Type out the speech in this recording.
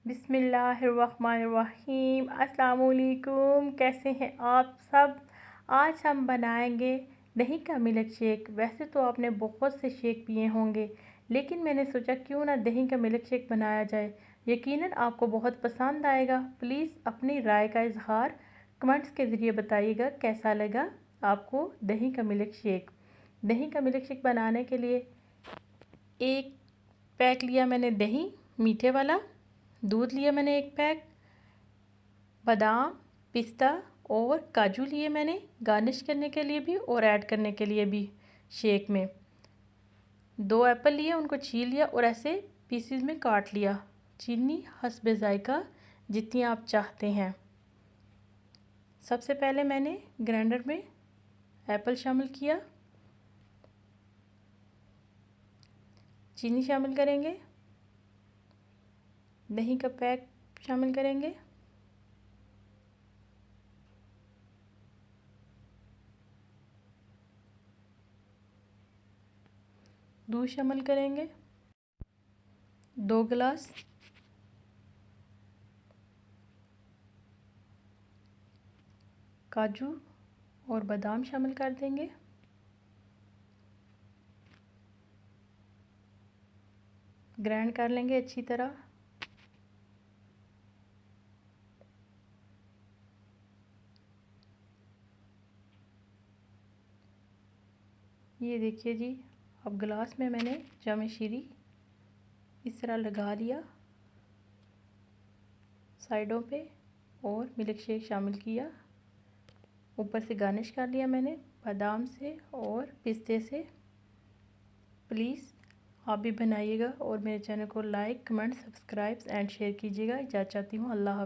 बिस्मिल्लाहिर्रहमानिर्रहीम। अस्सलाम वालेकुम। कैसे हैं आप सब। आज हम बनाएंगे दही का मिल्क शेक। वैसे तो आपने बहुत से शेक पिए होंगे, लेकिन मैंने सोचा क्यों ना दही का मिल्क शेक बनाया जाए। यकीनन आपको बहुत पसंद आएगा। प्लीज़ अपनी राय का इजहार कमेंट्स के ज़रिए बताइएगा कैसा लगा आपको दही का मिल्क शेक। दही का मिल्क शेक बनाने के लिए एक पैक लिया मैंने दही मीठे वाला, दूध लिया मैंने एक पैक, बादाम, पिस्ता और काजू लिए मैंने गार्निश करने के लिए भी और ऐड करने के लिए भी शेक में। 2 एप्पल लिए, उनको छील लिया और ऐसे पीसेस में काट लिया। चीनी हस्बे जायका जितनी आप चाहते हैं। सबसे पहले मैंने ग्राइंडर में एप्पल शामिल किया, चीनी शामिल करेंगे, दही का पैक शामिल करेंगे, दूध शामिल करेंगे, 2 गिलास, काजू और बादाम शामिल कर देंगे, ग्राइंड कर लेंगे अच्छी तरह। ये देखिए जी, अब गिलास में मैंने जाम शीरी इस तरह लगा लिया साइडों पे और मिल्क शेक शामिल किया। ऊपर से गार्निश कर लिया मैंने बादाम से और पिस्ते से। प्लीज़ आप भी बनाइएगा और मेरे चैनल को like, comment, subscribe and share कीजिएगा। इजाज़त चाहती हूँ। अल्लाह हाफ़िज़।